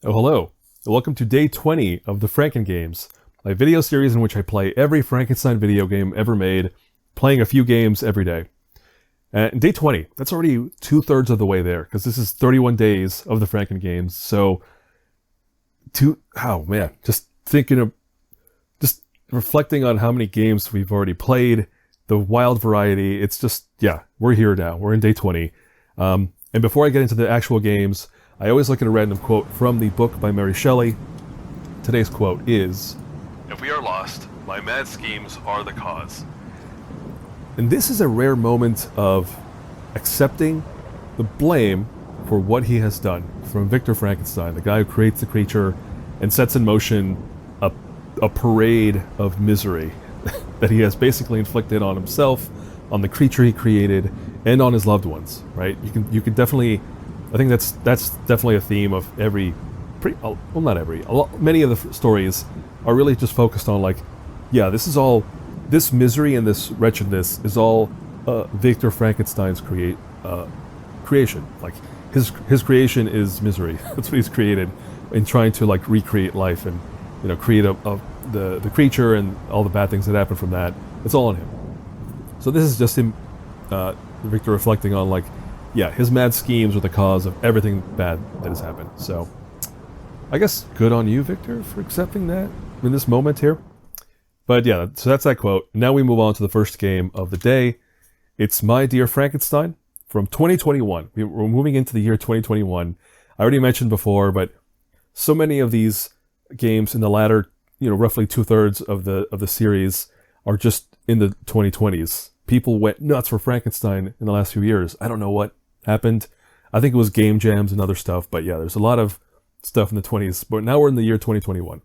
Oh, hello. Welcome to day 20 of the FrankenGames, my video series in which I play every Frankenstein video game ever made, playing a few games every day. And day 20, that's already 2/3 of the way there, because this is 31 days of the FrankenGames. So, oh man, just reflecting on how many games we've already played, the wild variety, it's just, yeah, we're here now. We're in day 20. And before I get into the actual games, I always look at a random quote from the book by Mary Shelley. Today's quote is, "If we are lost, my mad schemes are the cause." And this is a rare moment of accepting the blame for what he has done from Victor Frankenstein, the guy who creates the creature and sets in motion a parade of misery that he has basically inflicted on himself, on the creature he created, and on his loved ones, right? You can definitely, I think that's definitely a theme of every, well, not every, many of the stories are really just focused on, like, yeah, this misery and this wretchedness is all Victor Frankenstein's creation. Like, his creation is misery. That's what he's created in trying to, like, recreate life and, create the creature and all the bad things that happen from that. It's all on him. So this is just him, Victor, reflecting on, like, yeah, his mad schemes are the cause of everything bad that has happened. So, I guess good on you, Victor, for accepting that in this moment here. But yeah, so that's that quote. Now we move on to the first game of the day. It's My Dear Frankenstein from 2021. We're moving into the year 2021. I already mentioned before, but so many of these games in the latter, roughly 2/3 of the series are just in the 2020s. People went nuts for Frankenstein in the last few years. I don't know what happened. I think it was game jams and other stuff, but yeah, there's a lot of stuff in the 20s, but now we're in the year 2021.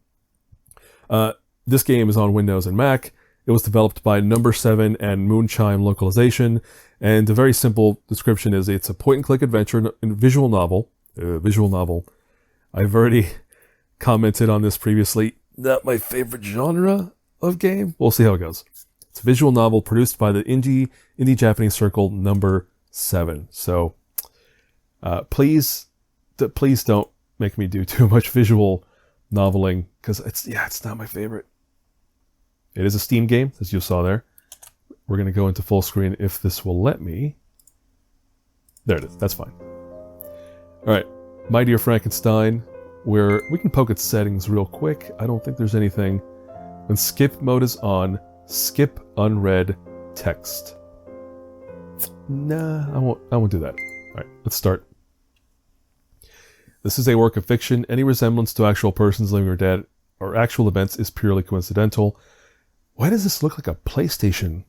This game is on Windows and Mac. It was developed by Number 7 and Moonchime Localization, and a very simple description is it's a point-and-click adventure and visual novel. I've already commented on this previously. Not my favorite genre of game. We'll see how it goes. It's a visual novel produced by the indie Japanese circle Number 7. So, please don't make me do too much visual noveling, because it's not my favorite. It is a Steam game, as you saw there. We're going to go into full screen if this will let me. There it is. That's fine. All right. My Dear Frankenstein, where we can poke its settings real quick. I don't think there's anything. When skip mode is on, skip unread text. Nah, I won't do that. All right, let's start. This is a work of fiction. Any resemblance to actual persons living or dead or actual events is purely coincidental. Why does this look like a PlayStation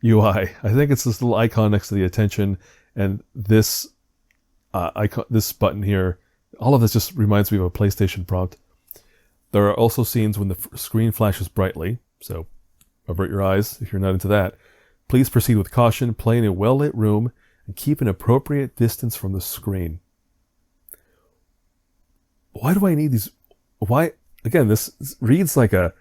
UI? I think it's this little icon next to the attention, and this icon, this button here. All of this just reminds me of a PlayStation prompt. There are also scenes when the screen flashes brightly, so avert your eyes if you're not into that. Please proceed with caution, play in a well-lit room, and keep an appropriate distance from the screen. Why do I need these? Why? Again, this reads like a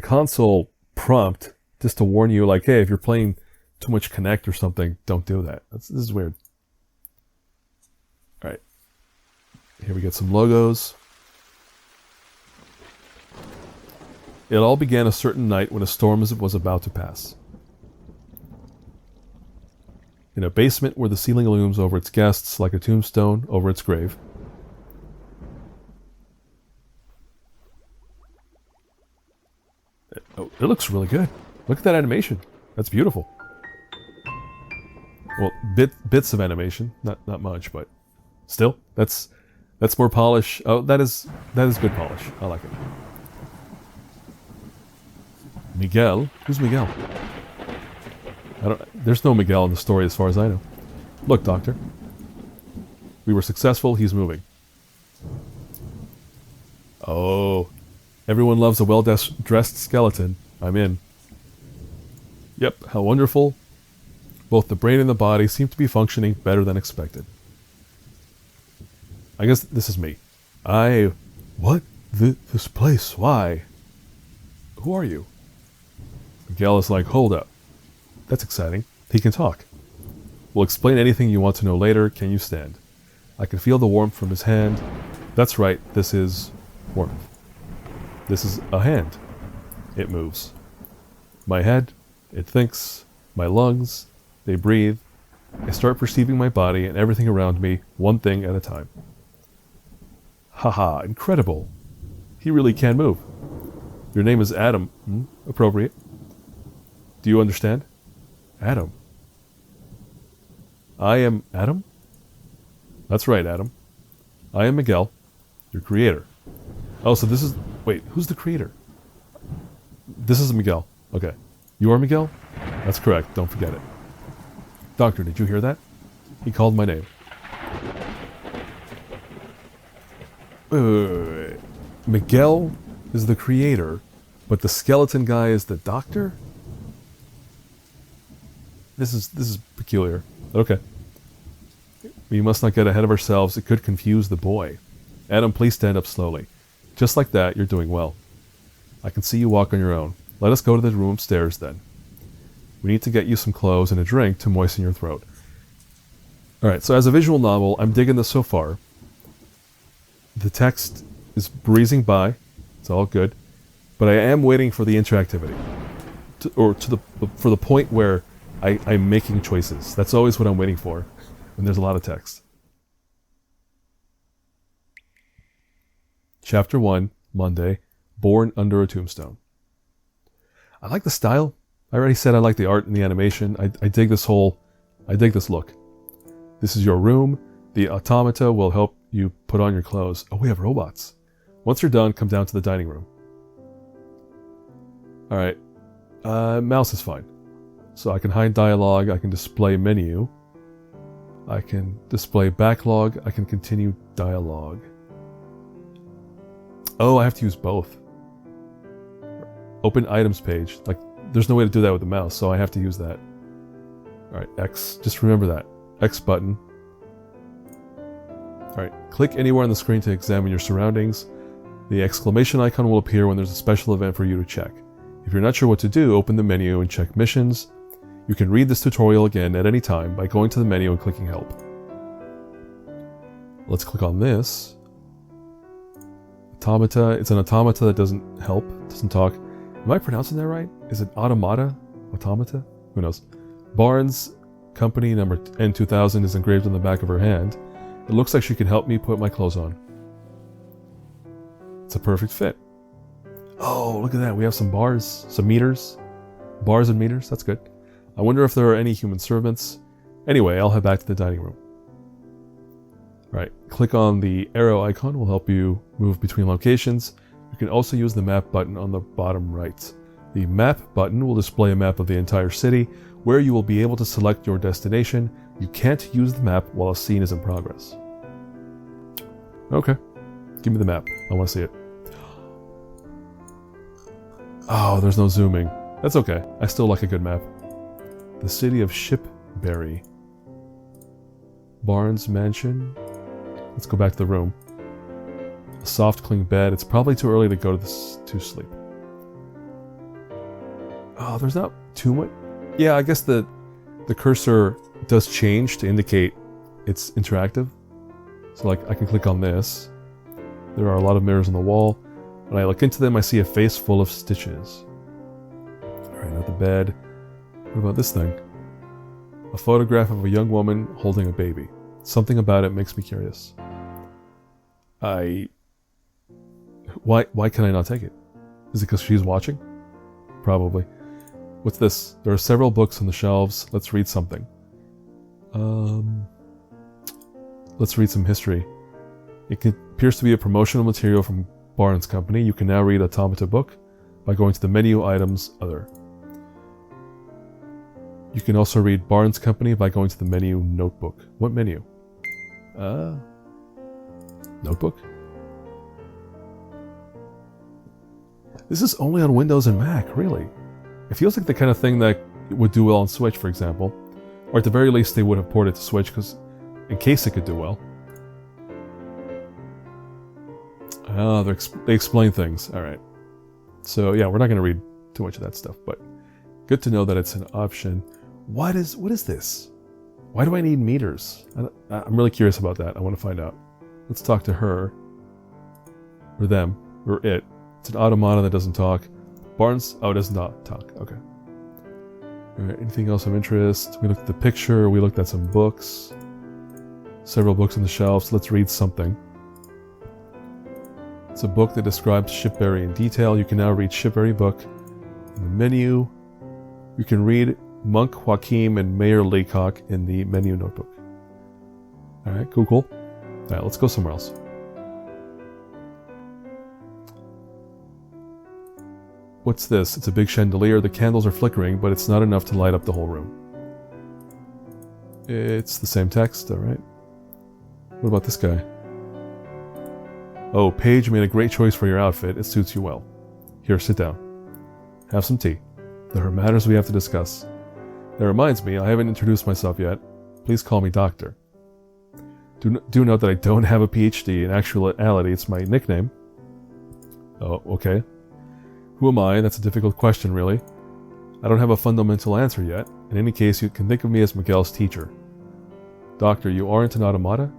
console prompt just to warn you, like, hey, if you're playing too much Connect or something, don't do that. This is weird. All right. Here we get some logos. It all began a certain night when a storm was about to pass. In a basement where the ceiling looms over its guests like a tombstone over its grave. It looks really good. Look at that animation. That's beautiful. Well, bits of animation, not much, but still, that's more polish. Oh, that is good polish. I like it. Miguel? Who's Miguel? There's no Miguel in the story as far as I know. Look, Doctor. We were successful, he's moving. Oh. Everyone loves a well-dressed skeleton. I'm in. Yep, how wonderful. Both the brain and the body seem to be functioning better than expected. I guess this is me. What? This place, why? Who are you? Miguel is like, hold up. That's exciting. He can talk. We'll explain anything you want to know later. Can you stand? I can feel the warmth from his hand. That's right, this is warmth. This is a hand. It moves. My head, it thinks. My lungs, they breathe. I start perceiving my body and everything around me, one thing at a time. Haha, incredible. He really can move. Your name is Adam. Appropriate. Do you understand? Adam. I am Adam? That's right, Adam. I am Miguel, your creator. Oh, so this is... Wait, who's the creator? This is Miguel. Okay. You are Miguel? That's correct, don't forget it. Doctor, did you hear that? He called my name. Wait. Miguel is the creator, but the skeleton guy is the doctor? This is peculiar. Okay. We must not get ahead of ourselves. It could confuse the boy. Adam, please stand up slowly. Just like that, you're doing well. I can see you walk on your own. Let us go to the room upstairs then. We need to get you some clothes and a drink to moisten your throat. Alright, so as a visual novel, I'm digging this so far. The text is breezing by. It's all good. But I am waiting for the interactivity. For the point where I'm making choices. That's always what I'm waiting for when there's a lot of text. Chapter 1, Monday, Born Under a Tombstone. I like the style. I already said I like the art and the animation. I dig this look. This is your room. The automata will help you put on your clothes. Oh, we have robots. Once you're done, come down to the dining room. Alright. Mouse is fine. So I can hide dialogue, I can display menu. I can display backlog, I can continue dialogue. Oh, I have to use both. Open items page. Like, there's no way to do that with the mouse, so I have to use that. Alright, X. Just remember that. X button. Alright, click anywhere on the screen to examine your surroundings. The exclamation icon will appear when there's a special event for you to check. If you're not sure what to do, open the menu and check missions. You can read this tutorial again at any time by going to the menu and clicking help. Let's click on this. Automata. It's an automata that doesn't help, doesn't talk. Am I pronouncing that right? Is it automata? Automata? Who knows? Barnes Company number N2000 is engraved on the back of her hand. It looks like she could help me put my clothes on. It's a perfect fit. Oh, look at that. We have some bars, some meters. Bars and meters, that's good. I wonder if there are any human servants. Anyway, I'll head back to the dining room. Right, click on the arrow icon, will help you move between locations. You can also use the map button on the bottom right. The map button will display a map of the entire city, where you will be able to select your destination. You can't use the map while a scene is in progress. Okay, give me the map. I want to see it. Oh, there's no zooming. That's okay. I still like a good map. The city of Shipberry. Barnes Mansion. Let's go back to the room. A soft, clean bed. It's probably too early to go to sleep. Oh, there's not too much. Yeah, I guess the cursor does change to indicate it's interactive. So like I can click on this. There are a lot of mirrors on the wall. When I look into them, I see a face full of stitches. Alright, now the bed. What about this thing? A photograph of a young woman holding a baby. Something about it makes me curious. Why can I not take it? Is it because she's watching? Probably. What's this? There are several books on the shelves. Let's read something. Let's read some history. It appears to be a promotional material from Barnes Company. You can now read Automata book by going to the menu items other. You can also read Barnes Company by going to the menu notebook. What menu? Notebook? This is only on Windows and Mac, really. It feels like the kind of thing that would do well on Switch, for example. Or at the very least, they would have ported to Switch, because in case it could do well. They explain things. Alright. So, yeah, we're not going to read too much of that stuff, but good to know that it's an option. What is this? Why do I need meters? I'm really curious about that. I want to find out. Let's talk to her. Or them. Or it. It's an automata that doesn't talk. Barnes, oh, it does not talk. Okay. Alright, anything else of interest? We looked at the picture, we looked at some books. Several books on the shelves. Let's read something. It's a book that describes Shipberry in detail. You can now read Shipberry book. In the menu, you can read Monk Joachim and Mayor Laycock in the menu notebook. Alright, cool. Alright, let's go somewhere else. What's this? It's a big chandelier. The candles are flickering, but it's not enough to light up the whole room. It's the same text, alright. What about this guy? Oh, Paige made a great choice for your outfit. It suits you well. Here, sit down. Have some tea. There are matters we have to discuss. That reminds me, I haven't introduced myself yet. Please call me Doctor. Do note that I don't have a PhD. In actuality, it's my nickname. Oh, okay. Who am I? That's a difficult question, really. I don't have a fundamental answer yet. In any case, you can think of me as Miguel's teacher. Doctor, you aren't an automata?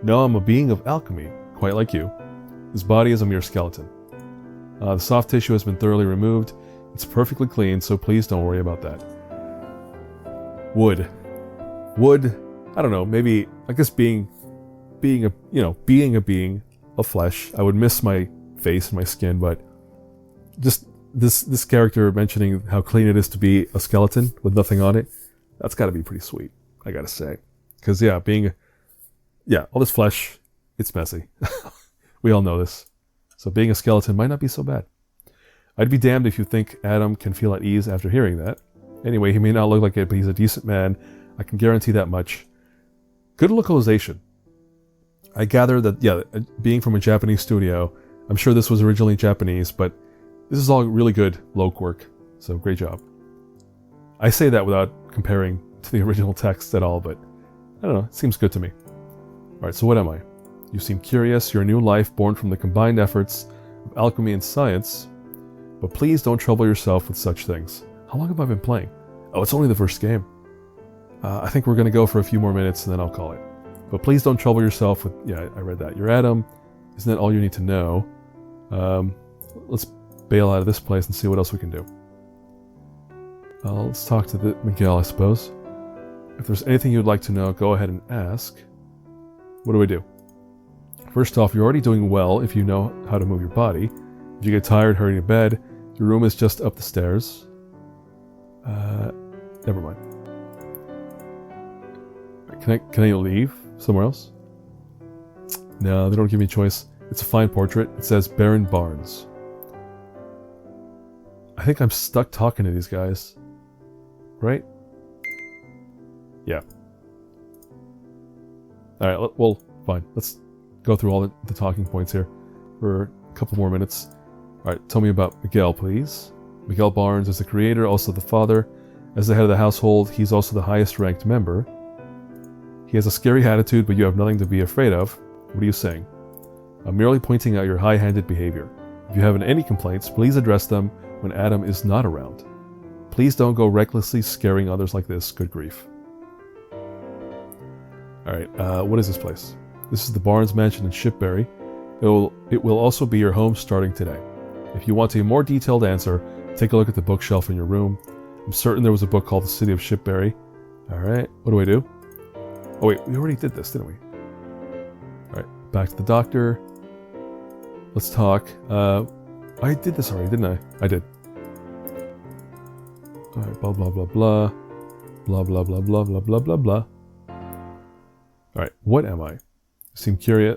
No, I'm a being of alchemy, quite like you. His body is a mere skeleton. The soft tissue has been thoroughly removed. It's perfectly clean, so please don't worry about that. Wood, I don't know, maybe, I guess being a being of flesh, I would miss my face and my skin, but just this character mentioning how clean it is to be a skeleton with nothing on it, that's gotta be pretty sweet, I gotta say. Because, all this flesh, it's messy. We all know this. So being a skeleton might not be so bad. I'd be damned if you think Adam can feel at ease after hearing that. Anyway, he may not look like it, but he's a decent man. I can guarantee that much. Good localization. I gather that, being from a Japanese studio, I'm sure this was originally Japanese, but this is all really good loc work. So great job. I say that without comparing to the original text at all, but I don't know, it seems good to me. Alright, so what am I? You seem curious, you're a new life born from the combined efforts of alchemy and science, but please don't trouble yourself with such things. How long have I been playing? Oh, it's only the first game. I think we're going to go for a few more minutes and then I'll call it. But please don't trouble yourself with... Yeah, I read that. You're Adam. Isn't that all you need to know? Let's bail out of this place and see what else we can do. Let's talk to Miguel, I suppose. If there's anything you'd like to know, go ahead and ask. What do we do? First off, you're already doing well if you know how to move your body. If you get tired, hurry to bed. Your room is just up the stairs. Never mind. Can I leave somewhere else? No, they don't give me a choice. It's a fine portrait. It says Baron Barnes. I think I'm stuck talking to these guys. Right? Yeah. Alright, well, fine. Let's go through all the talking points here for a couple more minutes. Alright, tell me about Miguel, please. Miguel Barnes is the creator, also the father. As the head of the household, he's also the highest ranked member. He has a scary attitude, but you have nothing to be afraid of. What are you saying? I'm merely pointing out your high-handed behavior. If you have any complaints, please address them when Adam is not around. Please don't go recklessly scaring others like this, good grief. Alright, what is this place? This is the Barnes Mansion in Shipberry. It will also be your home starting today. If you want a more detailed answer, take a look at the bookshelf in your room. I'm certain there was a book called The City of Shipberry. Alright, what do I do? Oh wait, we already did this, didn't we? Alright, back to the doctor. Let's talk. I did this already, didn't I? I did. Alright, blah blah blah blah. Blah blah blah blah blah blah blah blah. Alright, what am I? You seem curious.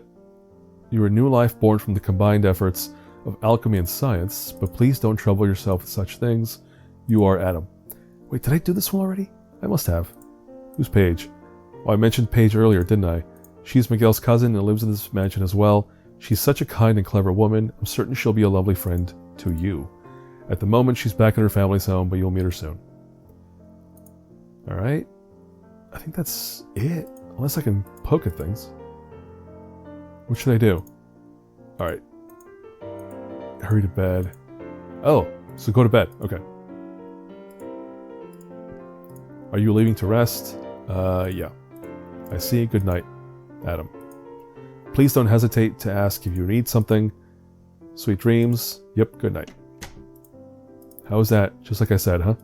You are a new life born from the combined efforts of alchemy and science, but please don't trouble yourself with such things. You are Adam. Wait, did I do this one already? I must have. Who's Paige? Oh, I mentioned Paige earlier, didn't I? She's Miguel's cousin and lives in this mansion as well. She's such a kind and clever woman. I'm certain she'll be a lovely friend to you. At the moment, she's back in her family's home, but you'll meet her soon. Alright. I think that's it. Unless I can poke at things. What should I do? Alright. Hurry to bed. Oh, so go to bed. Okay. Are you leaving to rest? Yeah. I see. Good night, Adam. Please don't hesitate to ask if you need something. Sweet dreams. Yep, good night. How is that? Just like I said, huh?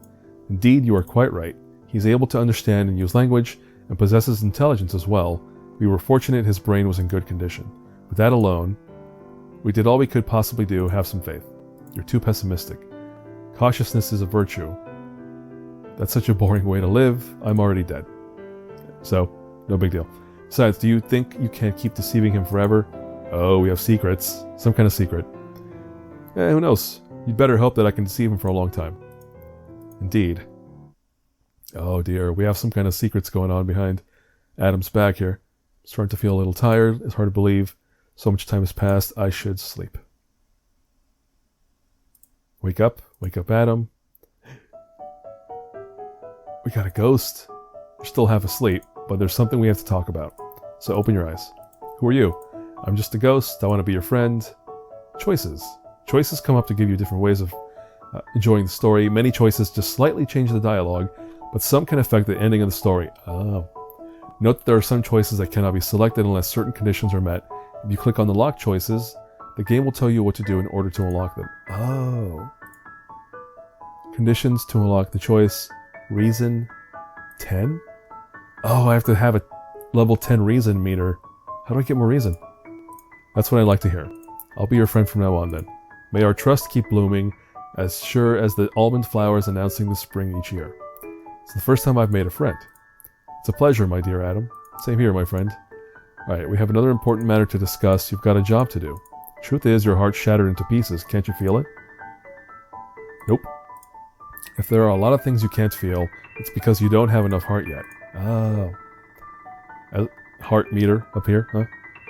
Indeed, you are quite right. He's able to understand and use language, and possesses intelligence as well. We were fortunate his brain was in good condition. With that alone, we did all we could possibly do. Have some faith. You're too pessimistic. Cautiousness is a virtue. That's such a boring way to live. I'm already dead. So, no big deal. Besides, do you think you can keep deceiving him forever? Oh, we have secrets. Some kind of secret. Who knows? You'd better hope that I can deceive him for a long time. Indeed. Oh dear, we have some kind of secrets going on behind Adam's back here. I'm starting to feel a little tired. It's hard to believe. So much time has passed. I should sleep. Wake up, Adam. We got a ghost. You're still half asleep, but there's something we have to talk about. So open your eyes. Who are you? I'm just a ghost. I want to be your friend. Choices. Choices come up to give you different ways of enjoying the story. Many choices just slightly change the dialogue, but some can affect the ending of the story. Oh. Note that there are some choices that cannot be selected unless certain conditions are met. If you click on the lock choices, the game will tell you what to do in order to unlock them. Oh. Conditions to unlock the choice. Reason 10? Oh, I have to have a level 10 reason meter. How do I get more reason? That's what I'd like to hear. I'll be your friend from now on then. May our trust keep blooming, as sure as the almond flowers announcing the spring each year. It's the first time I've made a friend. It's a pleasure, my dear Adam. Same here, my friend. Alright, we have another important matter to discuss. You've got a job to do. Truth is, your heart's shattered into pieces. Can't you feel it? Nope. If there are a lot of things you can't feel, it's because you don't have enough heart yet. Oh. Heart meter up here, huh?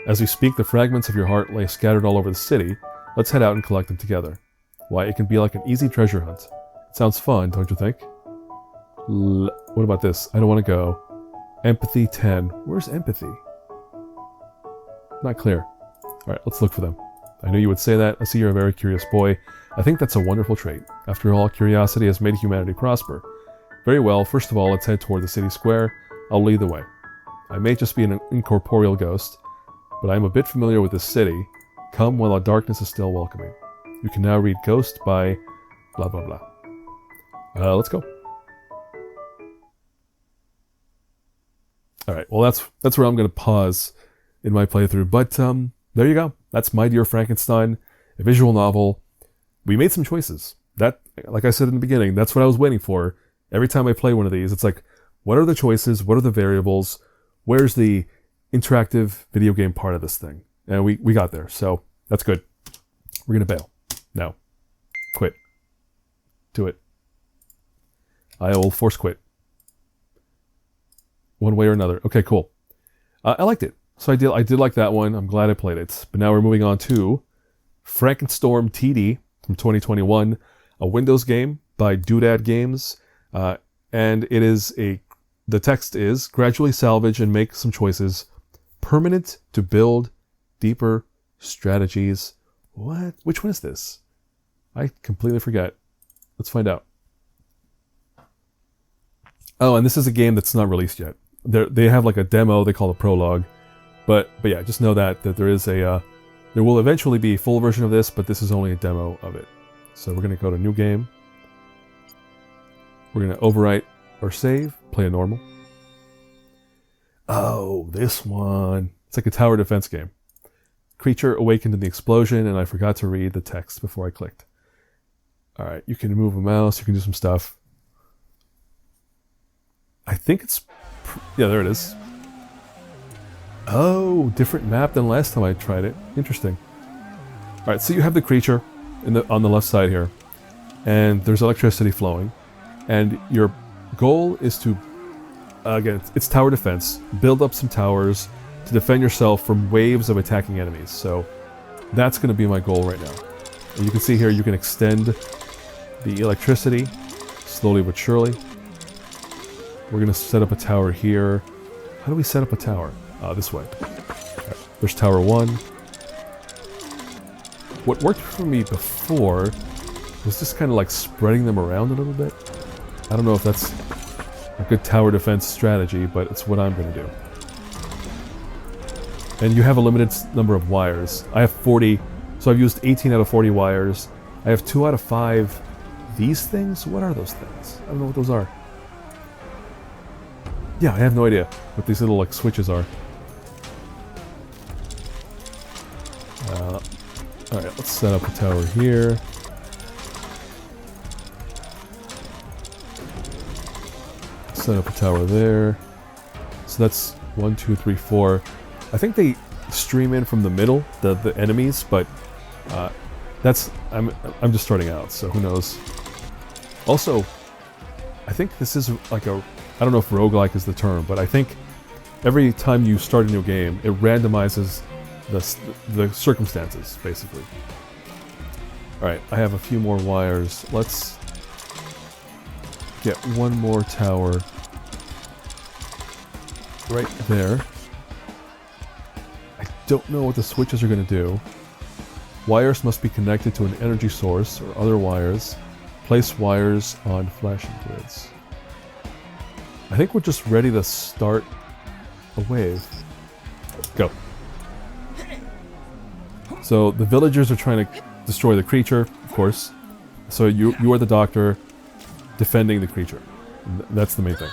As we speak, the fragments of your heart lay scattered all over the city. Let's head out and collect them together. Why, it can be like an easy treasure hunt. It sounds fun, don't you think? What about this? I don't want to go. Empathy 10. Where's empathy? Not clear. Alright, let's look for them. I knew you would say that. I see you're a very curious boy. I think that's a wonderful trait. After all, curiosity has made humanity prosper. Very well, first of all, let's head toward the city square. I'll lead the way. I may just be an incorporeal ghost, but I am a bit familiar with this city. Come while the darkness is still welcoming. You can now read Ghost by blah blah blah. Let's go. Alright, well that's where I'm going to pause in my playthrough. But there you go. That's My Dear Frankenstein, a visual novel. We made some choices. That, like I said in the beginning, that's what I was waiting for. Every time I play one of these, it's like, what are the choices? What are the variables? Where's the interactive video game part of this thing? And we got there, so that's good. We're going to bail. No. Quit. Do it. I will force quit. One way or another. Okay, cool. I liked it. So I did like that one. I'm glad I played it. But now we're moving on to FrankenStorm TD from 2021, a Windows game by Doodad Games. And it is the text is, gradually salvage and make some choices. Permanent to build deeper strategies. What? Which one is this? I completely forget. Let's find out. Oh, and this is a game that's not released yet. They have like a demo they call a prologue. But yeah, just know that there is there will eventually be a full version of this, but this is only a demo of it. So we're going to go to New Game. We're going to overwrite or save, play a normal. Oh, this one. It's like a tower defense game. Creature awakened in the explosion, and I forgot to read the text before I clicked. Alright, you can move a mouse, you can do some stuff. I think it's... yeah, there it is. Oh, different map than last time I tried it. Interesting. Alright, so you have the creature on the left side here, and there's electricity flowing, and your goal is to, again, it's tower defense, build up some towers to defend yourself from waves of attacking enemies. So that's going to be my goal right now. And you can see here you can extend the electricity slowly but surely. We're going to set up a tower here. How do we set up a tower? This way. Right, there's tower 1. What worked for me before was just kind of like spreading them around a little bit. I don't know if that's a good tower defense strategy, but it's what I'm going to do. And you have a limited number of wires. I have 40 So I've used 18 out of 40 wires. I have 2 out of 5 these things? What are those things? I don't know what those are. Yeah, I have no idea what these little like switches are. Alright, let's set up a tower here. Set up a tower there. So that's 1, 2, 3, 4. I think they stream in from the middle, the enemies, but that's I'm just starting out, so who knows. Also, I think this is like a, I don't know if roguelike is the term, but I think every time you start a new game, it randomizes the circumstances, basically. Alright, I have a few more wires. Let's get one more tower right there. I don't know what the switches are going to do. Wires must be connected to an energy source or other wires. Place wires on flashing grids. I think we're just ready to start a wave. Go. So the villagers are trying to destroy the creature, of course. So you are the doctor defending the creature. That's the main thing.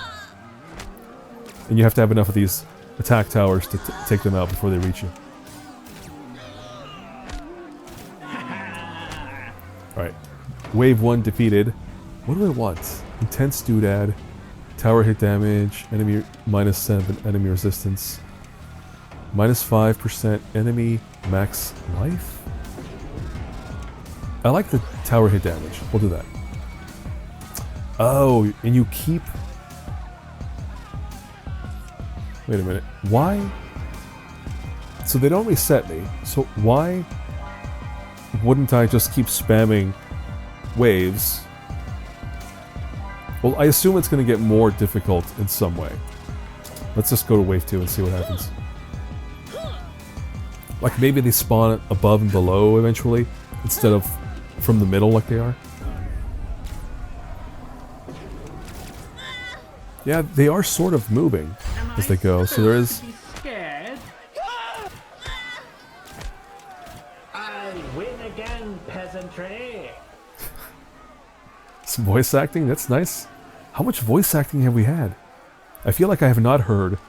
And you have to have enough of these attack towers to take them out before they reach you. Alright. Wave 1 defeated. What do I want? Intense doodad. Tower hit damage. Enemy -7 enemy resistance. -5% enemy max life? I like the tower hit damage. We'll do that. Oh, and you keep... Wait a minute. Why? So they don't reset me. So why wouldn't I just keep spamming waves? Well, I assume it's going to get more difficult in some way. Let's just go to wave 2 and see what happens. Like maybe they spawn above and below eventually, instead of from the middle like they are. Yeah, they are sort of moving as they go, so there is... I win again, peasantry. Some voice acting, that's nice. How much voice acting have we had? I feel like I have not heard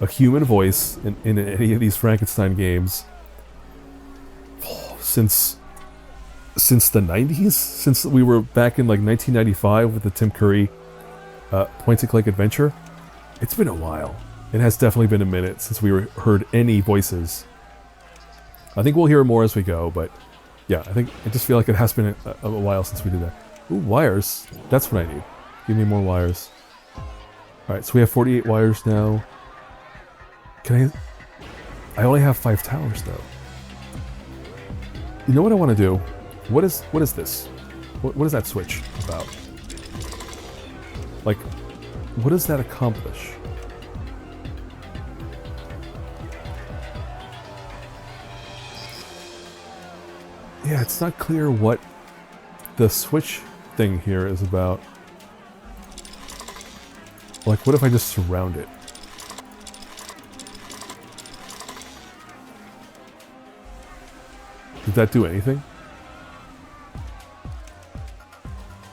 a human voice in any of these Frankenstein games since the 90s? Since we were back in like 1995 with the Tim Curry point-and-click adventure? It's been a while. It has definitely been a minute since we heard any voices. I think we'll hear more as we go, but yeah, I just feel like it has been a while since we did that. Ooh, wires. That's what I need. Give me more wires. Alright, so we have 48 wires now. Can I only have 5 towers though. You know what I want to do? What is this? What is that switch about? Like, what does that accomplish? Yeah, it's not clear what the switch thing here is about. Like, what if I just surround it? Did that do anything?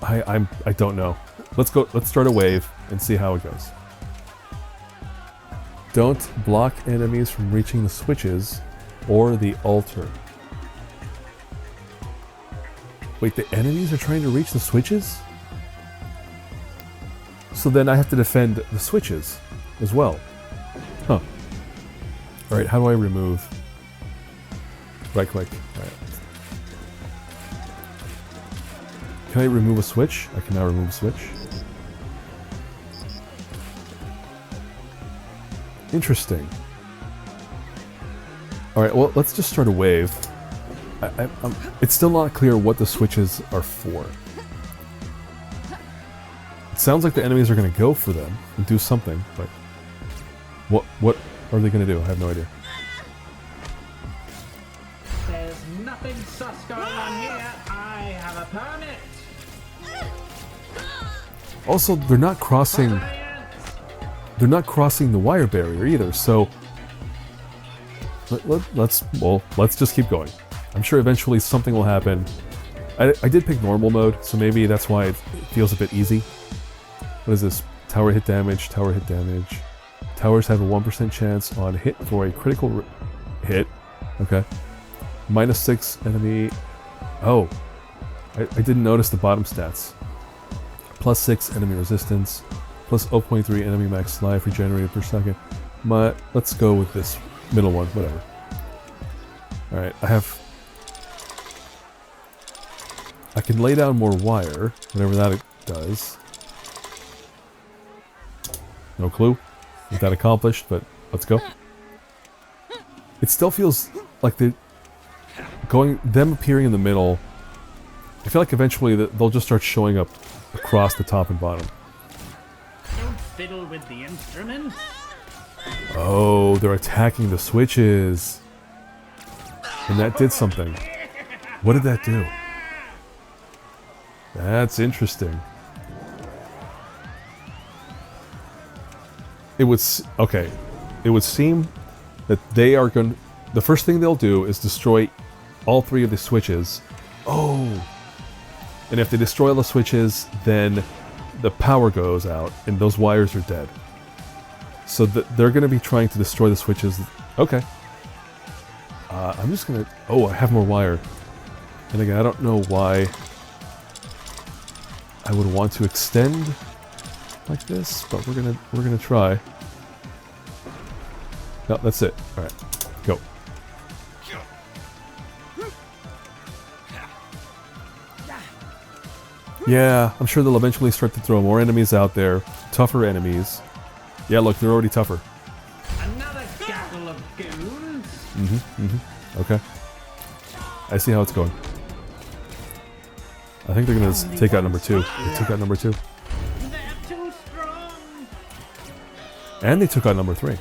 I don't know. Let's start a wave and see how it goes. Don't block enemies from reaching the switches or the altar. Wait, the enemies are trying to reach the switches? So then I have to defend the switches as well. Huh. Alright, how do I remove? Right click. Alright. Can I remove a switch? I can now remove a switch. Interesting. Alright, well, let's just start a wave. It's still not clear what the switches are for. It sounds like the enemies are going to go for them and do something, but... What are they going to do? I have no idea. There's nothing sus going on here. I have a permit. Also, they're not crossing the wire barrier either, so let's just keep going. I'm sure eventually something will happen. I did pick normal mode, so maybe that's why it feels a bit easy. What is this? Tower hit damage, tower hit damage. Towers have a 1% chance on hit for a critical hit. Okay. -6 enemy. Oh. I didn't notice the bottom stats. +6 enemy resistance. Plus 0.3 enemy max life regenerated per second. Let's go with this middle one, whatever. Alright, I can lay down more wire, whatever that does. No clue what that accomplished, but let's go. It still feels like them appearing in the middle. I feel like eventually they'll just start showing up across the top and bottom. Don't fiddle with the instrument. Oh, they're attacking the switches. And that did something. What did that do? That's interesting. It would seem that they are going. The first thing they'll do is destroy all 3 of the switches. Oh, and if they destroy all the switches, then the power goes out, and those wires are dead. So they're going to be trying to destroy the switches. Okay. I'm just gonna. Oh, I have more wire. And again, I don't know why I would want to extend like this, but we're gonna try. No, that's it. All right, go. Yeah, I'm sure they'll eventually start to throw more enemies out there, tougher enemies. Yeah, look, they're already tougher. Another gaggle of goons. Okay. I see how it's going. I think they're gonna take out number 2. They took out number 2. They're too strong. And they took out number 3.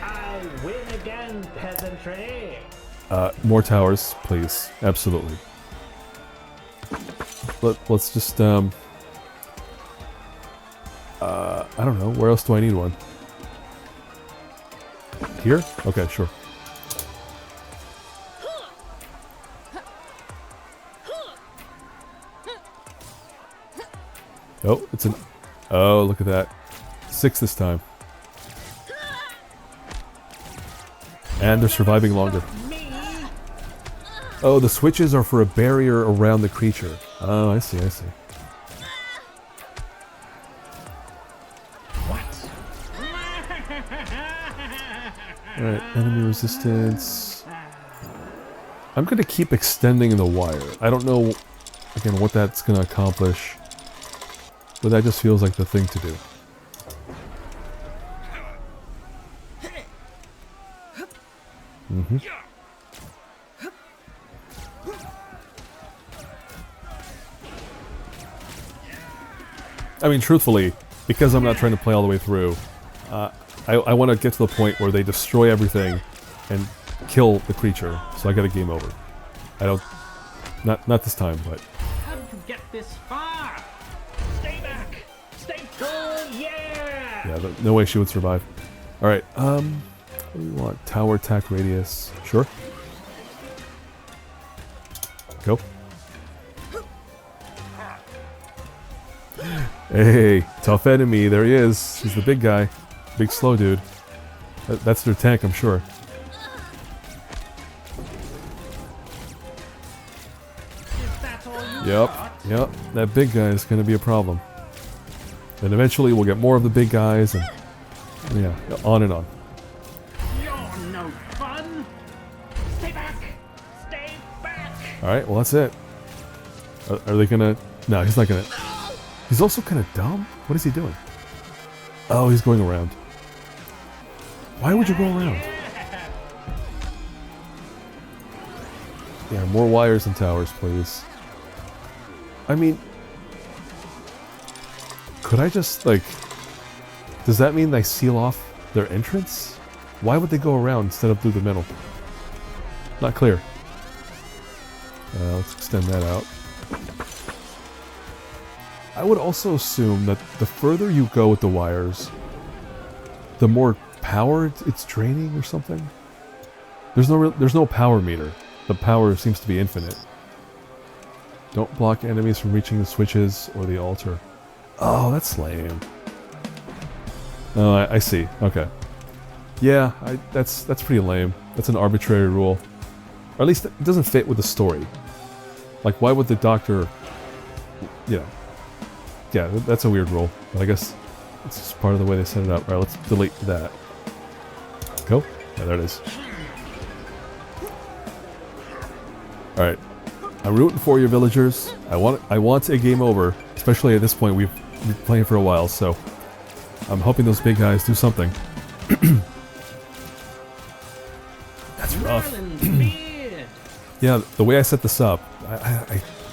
I win again, peasantry. More towers, please. Absolutely. Let's just, I don't know. Where else do I need one? Here? Okay, sure. Oh, it's an... Oh, look at that. 6 this time. And they're surviving longer. Oh, the switches are for a barrier around the creature. Oh, I see, I see. What? Alright, enemy resistance. I'm gonna keep extending the wire. I don't know, again, what that's gonna accomplish. But that just feels like the thing to do. I mean, truthfully, because I'm not trying to play all the way through, I want to get to the point where they destroy everything and kill the creature, so I got a game over. I don't... Not this time, but... How did you get this far? Stay back! Stay good, yeah! Yeah, no way she would survive. Alright, what do we want? Tower attack radius. Sure. Go. Hey, tough enemy, there he is. He's the big guy. Big slow dude. That's their tank, I'm sure. Yep, that big guy is going to be a problem. And eventually we'll get more of the big guys, and yeah, on and on. You're no fun! Stay back! Stay back! Alright, well that's it. Are they gonna... No, he's not gonna... He's also kind of dumb. What is he doing? Oh, he's going around. Why would you go around? Yeah, more wires and towers, please. I mean... Could I just, like... Does that mean they seal off their entrance? Why would they go around instead of through the middle? Not clear. Let's extend that out. I would also assume that the further you go with the wires, the more power it's draining or something. There's no power meter. The power seems to be infinite. Don't block enemies from reaching the switches or the altar. Oh, that's lame. Oh, I see. Okay. Yeah, that's pretty lame. That's an arbitrary rule. Or at least it doesn't fit with the story. Like, why would the doctor... You know. Yeah, that's a weird rule. But I guess it's just part of the way they set it up. Alright, let's delete that. Go. Yeah, there it is. Alright. I'm rooting for you, villagers. I want a game over. Especially at this point, we've been playing for a while, so... I'm hoping those big guys do something. That's rough. Yeah, the way I set this up,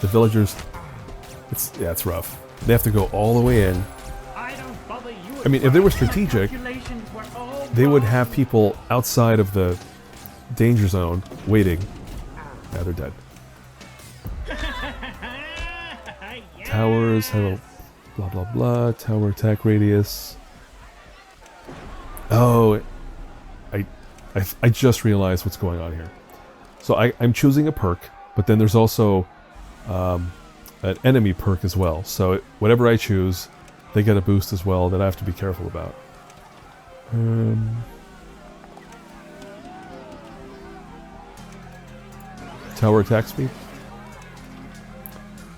the villagers, it's rough. They have to go all the way in. I mean, if they were strategic, they would have people outside of the danger zone waiting. Yeah, they're dead. Towers have a blah blah blah. Tower attack radius. Oh, I just realized what's going on here. So I'm choosing a perk, but then there's also an enemy perk as well. So whatever I choose, they get a boost as well that I have to be careful about. Tower attack speed.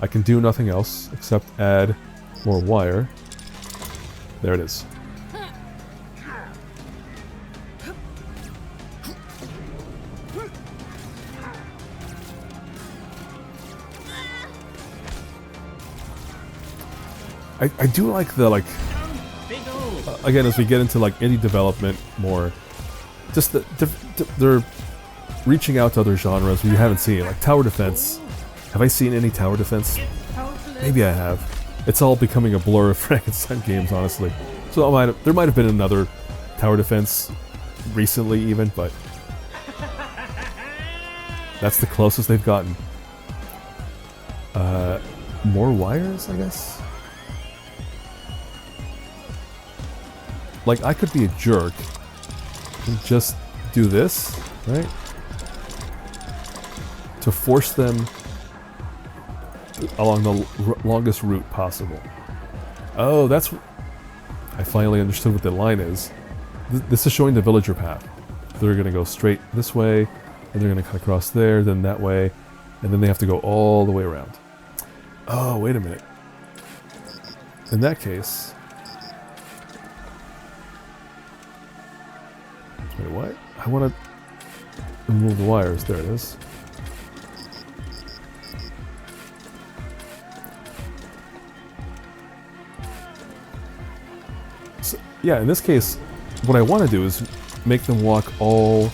I can do nothing else except add more wire. There it is. I do like the, like, again, as we get into, like, indie development more, just they're reaching out to other genres we haven't seen, like tower defense. Have I seen any tower defense? Maybe I have. It's all becoming a blur of Frankenstein games, honestly. So there might have been another tower defense recently even, but that's the closest they've gotten. More wires, I guess? Like, I could be a jerk and just do this, right? To force them along the longest route possible. Oh, that's... I finally understood what the line is. This is showing the villager path. They're going to go straight this way, and they're going to cut across there, then that way, and then they have to go all the way around. Oh, wait a minute. In that case... Wait, what? I want to remove the wires. There it is. So, yeah, in this case, what I want to do is make them walk all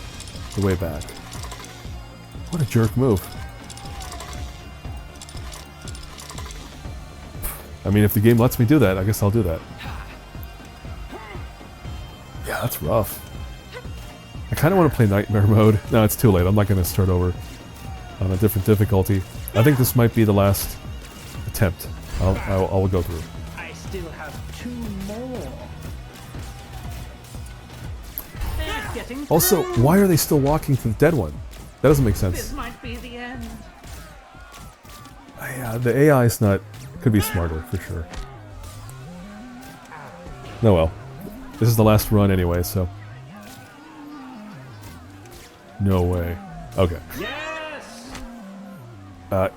the way back. What a jerk move. I mean, if the game lets me do that, I guess I'll do that. Yeah, that's rough. I kind of want to play Nightmare mode. No, it's too late. I'm not going to start over on a different difficulty. I think this might be the last attempt I'll go through. I still have 2 more. They're getting Also, through. why are they still walking to the dead one? That doesn't make sense. This might be the end. Yeah, the AI is not... Could be smarter, for sure. Oh well. This is the last run anyway, so... No way. Okay. Yes!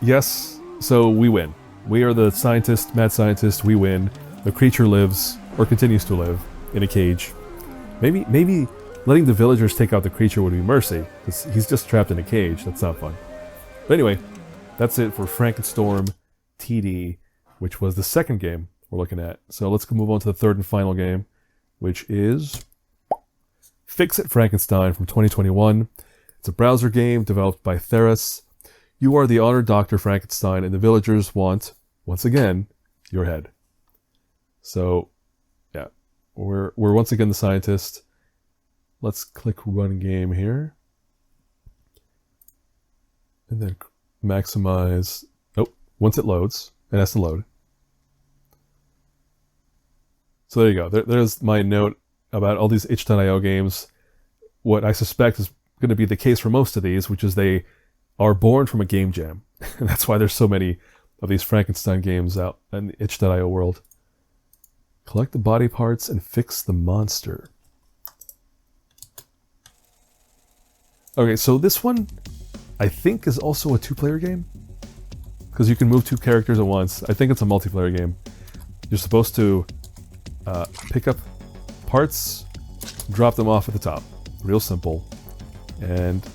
Yes, so we win. We are the scientist, mad scientist, we win. The creature lives, or continues to live, in a cage. Maybe letting the villagers take out the creature would be mercy, because he's just trapped in a cage. That's not fun. But anyway, that's it for FrankenStorm TD, which was the second game we're looking at. So let's move on to the third and final game, which is It Frankenstein from 2021. It's a browser game developed by Theros. You are the honored Dr. Frankenstein, and the villagers want, once again, your head. So, yeah, we're once again the scientist. Let's click run game here. And then maximize... Oh, once it loads, it has to load. So there you go. There's my note about all these itch.io games. What I suspect is going to be the case for most of these, which is they are born from a game jam. And that's why there's so many of these Frankenstein games out in the itch.io world. Collect the body parts and fix the monster. Okay, so this one, I think, is also a 2-player game. Because you can move 2 characters at once. I think it's a multiplayer game. You're supposed to pick up parts, drop them off at the top. Real simple. And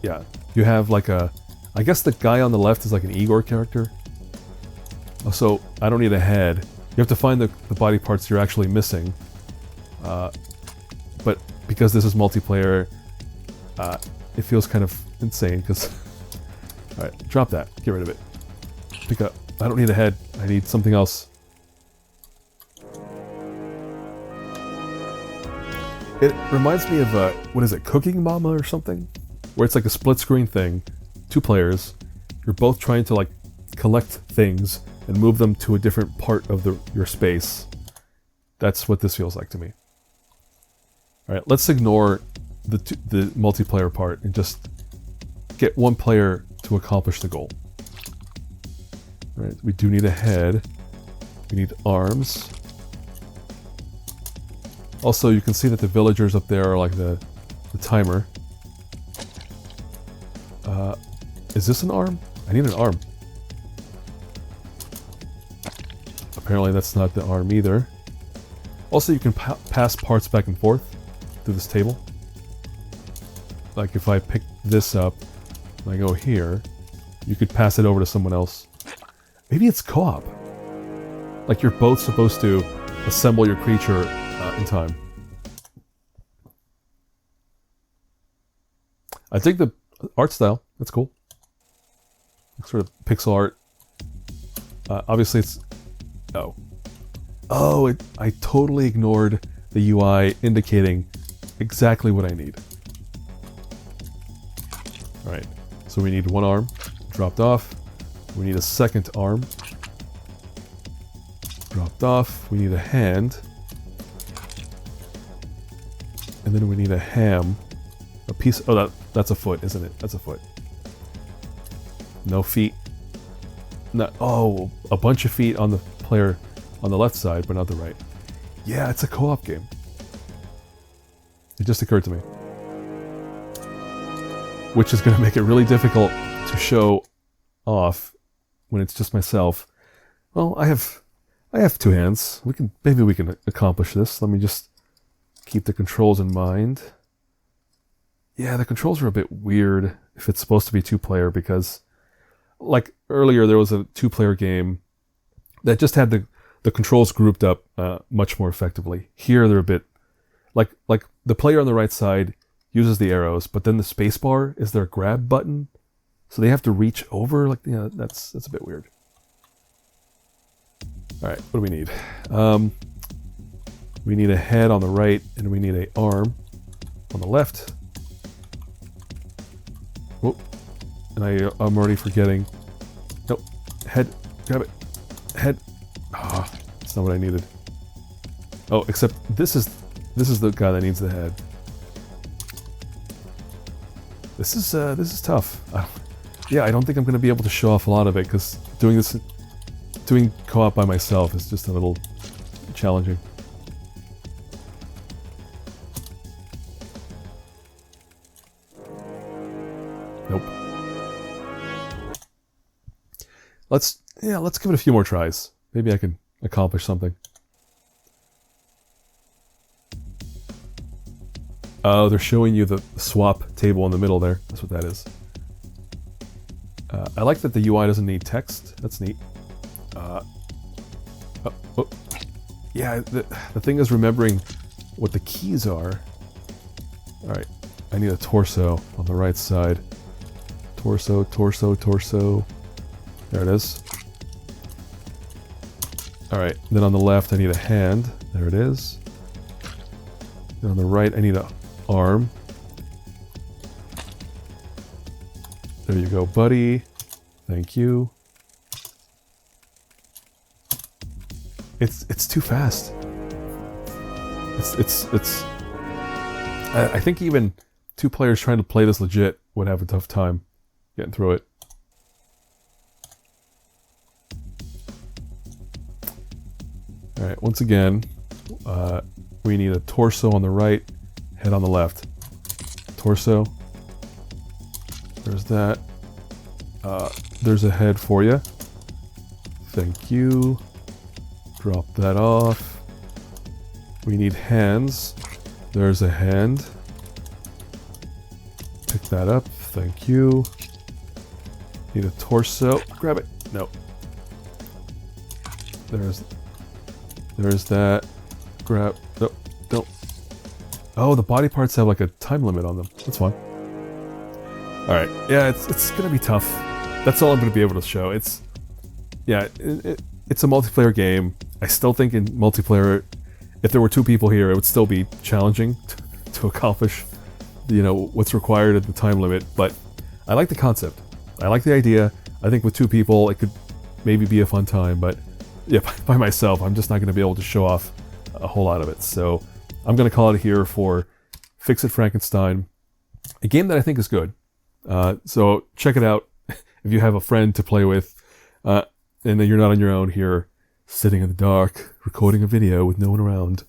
yeah, you have like a... I guess the guy on the left is like an Igor character. So I don't need a head. You have to find the body parts you're actually missing. But because this is multiplayer, it feels kind of insane because... Alright, drop that. Get rid of it. Pick up. I don't need a head. I need something else. It reminds me of, what is it, Cooking Mama or something? Where it's like a split screen thing. 2 players. You're both trying to like collect things and move them to a different part of your space. That's what this feels like to me. Alright, let's ignore the multiplayer part and just get one player to accomplish the goal. Alright, we do need a head. We need arms. Also, you can see that the villagers up there are like the timer. Is this an arm? I need an arm. Apparently that's not the arm either. Also, you can pass parts back and forth through this table. Like if I pick this up and I go here, you could pass it over to someone else. Maybe it's co-op. Like you're both supposed to assemble your creature in time. I think the art style, that's cool. Sort of pixel art. Obviously it's... Oh, I totally ignored the UI indicating exactly what I need. Alright, so we need one arm. Dropped off. We need a second arm. Dropped off. We need a hand. And then we need a ham. A piece... Oh, that's a foot, isn't it? That's a foot. No feet. No, oh, a bunch of feet on the player on the left side, but not the right. Yeah, it's a co-op game. It just occurred to me. Which is going to make it really difficult to show off when it's just myself. Well, I have 2 hands. Maybe we can accomplish this. Let me just keep the controls in mind. Yeah, the controls are a bit weird if it's supposed to be 2-player because, like earlier, there was a 2-player game that just had the controls grouped up much more effectively. Here, they're a bit like the player on the right side uses the arrows, but then the spacebar is their grab button, so they have to reach over. Like, yeah, that's a bit weird. All right, what do we need? We need a head on the right, and we need an arm on the left. Whoop. And I'm already forgetting. Nope. Head. Grab it. Head. Ah, that's not what I needed. Oh, except this is the guy that needs the head. This is tough. Yeah, I don't think I'm going to be able to show off a lot of it because doing co-op by myself is just a little challenging. Nope. Let's give it a few more tries. Maybe I can accomplish something. Oh, they're showing you the swap table in the middle there. That's what that is. I like that the UI doesn't need text. That's neat. Yeah, the thing is remembering what the keys are. Alright, I need a torso on the right side. Torso, torso, torso. There it is. Alright, then on the left I need a hand. There it is. Then on the right I need an arm. There you go, buddy. Thank you. It's too fast. I think even two players trying to play this legit would have a tough time getting through it. Alright, once again, we need a torso on the right, head on the left. Torso. There's that. There's a head for you. Thank you. Drop that off. We need hands. There's a hand. Pick that up. Thank you. Need a torso. Grab it. No. There's that. Grab. No. Don't. Oh, the body parts have like a time limit on them. That's fine. Alright. Yeah, it's gonna be tough. That's all I'm gonna be able to show. It's a multiplayer game. I still think in multiplayer, if there were two people here, it would still be challenging to accomplish, what's required at the time limit. But I like the concept. I like the idea. I think with two people, it could maybe be a fun time. But yeah, by myself, I'm just not going to be able to show off a whole lot of it. So I'm going to call it here for It Frankenstein, a game that I think is good. So check it out if you have a friend to play with, and then you're not on your own here, sitting in the dark, recording a video with no one around.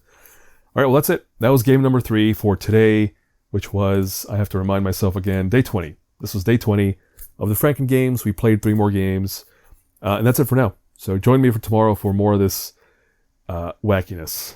All right, well, that's it. That was game number 3 for today, which was, I have to remind myself again, day 20. This was day 20 of the FrankenGames. We played 3 more games, and that's it for now. So join me for tomorrow for more of this wackiness.